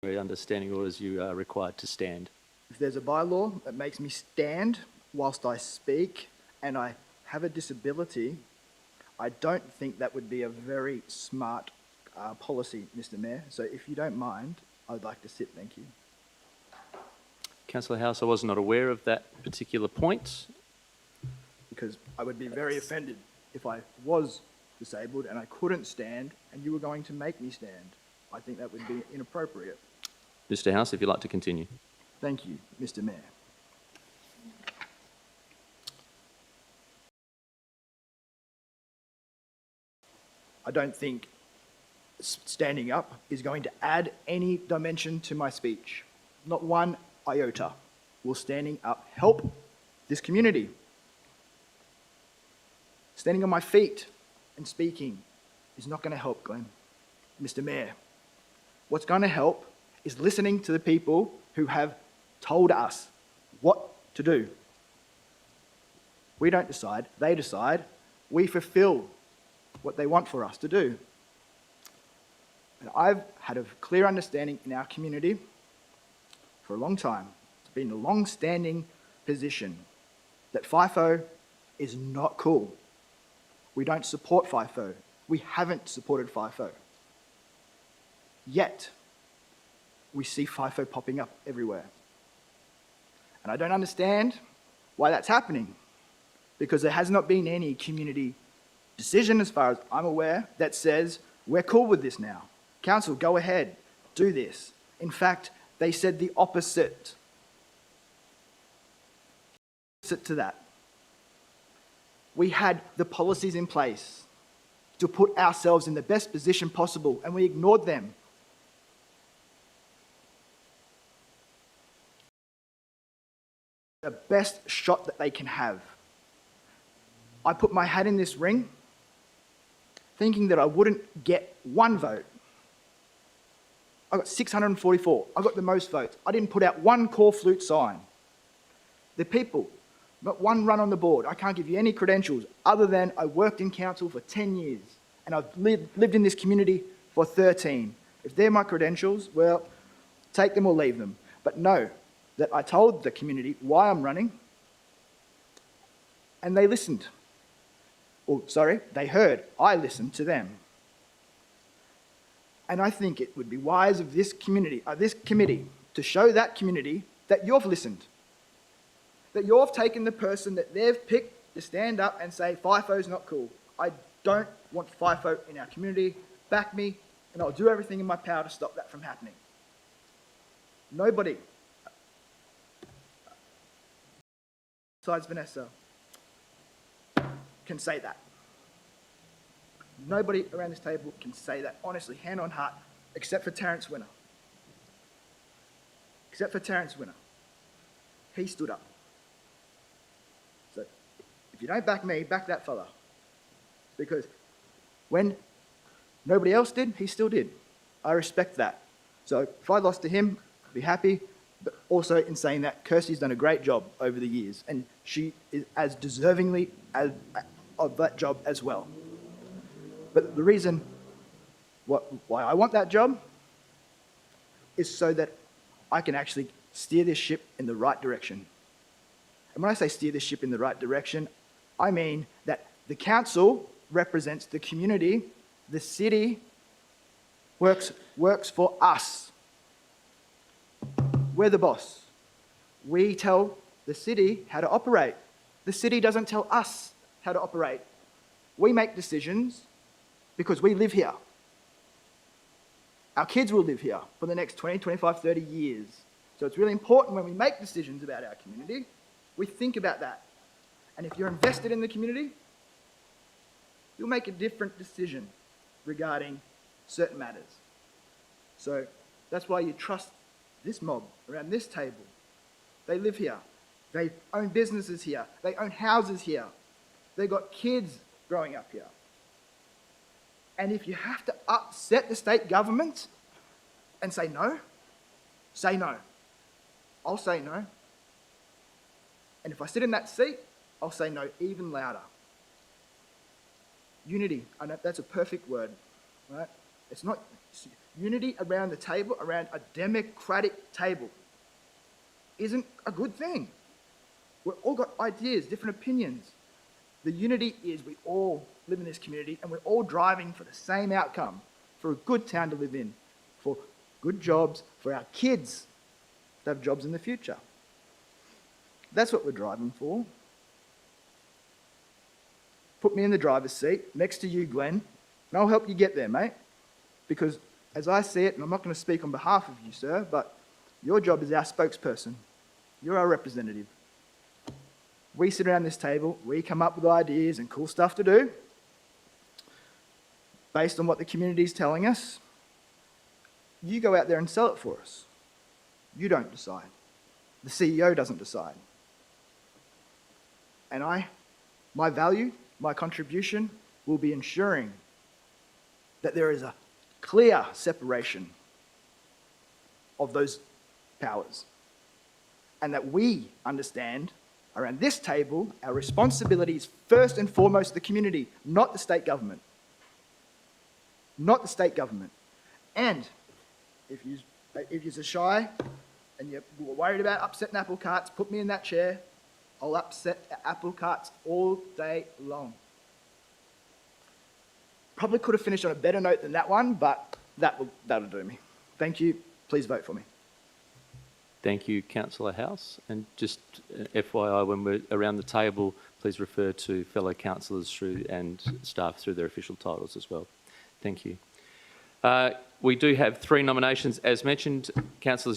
Understanding orders, you are required to stand. If there's a bylaw that makes me stand whilst I speak and I have a disability, I don't think that would be a very smart policy, Mr. Mayor. So if you don't mind, I'd like to sit, thank you. Councillor Halse, I was not aware of that particular point. Because I would be very offended if I was disabled and I couldn't stand and you were going to make me stand. I think that would be inappropriate. Mr. Halse, if you'd like to continue. Thank you, Mr. Mayor. I don't think standing up is going to add any dimension to my speech. Not one iota. Will standing up help this community? Standing on my feet and speaking is not going to help, Glenn. Mr. Mayor, what's going to help is listening to the people who have told us what to do. We don't decide, they decide. We fulfill what they want for us to do. And I've had a clear understanding in our community for a long time. It's been a long-standing position that FIFO is not cool. We don't support FIFO. We haven't supported FIFO. Yet, we see FIFO popping up everywhere. And I don't understand why that's happening, because there has not been any community decision, as far as I'm aware, that says, we're cool with this now. Council, go ahead, do this. In fact, they said the opposite. Opposite to that. We had the policies in place to put ourselves in the best position possible, and we ignored them. The best shot that they can have. I put my hat in this ring thinking that I wouldn't get one vote. I got 644. I got the most votes. I didn't put out one call flute sign. The people, not one run on the board. I can't give you any credentials other than I worked in council for 10 years and I've lived in this community for 13. If they're my credentials, well, take them or leave them. But know that I told the community why I'm running and they listened. They heard. I listened to them. And I think it would be wise of this community, this committee, to show that community that you've listened. That you've taken the person that they've picked to stand up and say, FIFO's not cool. I don't want FIFO in our community. Back me, and I'll do everything in my power to stop that from happening. Nobody, besides Vanessa, can say that. Nobody around this table can say that, honestly, hand on heart, except for Terence Winner. Except for Terence Winner. He stood up. So, if you don't back me, back that fella. Because when nobody else did, he still did. I respect that. So, if I lost to him, I'd be happy. But also in saying that, Kirsty's done a great job over the years, and she is as deservingly of that job as well. But the reason why I want that job is so that I can actually steer this ship in the right direction. And when I say steer this ship in the right direction, I mean that the council represents the community, the city works for us. We're the boss. We tell the city how to operate. The city doesn't tell us how to operate. We make decisions because we live here. Our kids will live here for the next 20, 25, 30 years. So it's really important when we make decisions about our community, we think about that. And if you're invested in the community, you'll make a different decision regarding certain matters. So that's why you trust this mob around this table. They live here. They own businesses here. They own houses here. They've got kids growing up here. And if you have to upset the state government and say no, say no. I'll say no. And if I sit in that seat, I'll say no even louder. Unity, I know that's a perfect word, right? It's not, unity around the table, around a democratic table, isn't a good thing. We've all got ideas, different opinions. The unity is we all live in this community and we're all driving for the same outcome, for a good town to live in, for good jobs, for our kids to have jobs in the future. That's what we're driving for. Put me in the driver's seat next to you, Glenn, and I'll help you get there, mate. Because as I see it, and I'm not going to speak on behalf of you, sir, but your job is our spokesperson. You're our representative. We sit around this table, we come up with ideas and cool stuff to do based on what the community is telling us. You go out there and sell it for us. You don't decide. The CEO doesn't decide. And my value, my contribution will be ensuring that there is a clear separation of those powers and that we understand around this table our responsibility is first and foremost the community, not the state government. Not the state government. And if you're shy and you're worried about upsetting apple carts, put me in that chair. I'll upset apple carts all day long. Probably could have finished on a better note than that one, but that'll do me. Thank you. Please vote for me. Thank you, Councillor Halse. And just FYI, when we're around the table, please refer to fellow councillors and staff through their official titles as well. Thank you. We do have 3 nominations, as mentioned. Councillors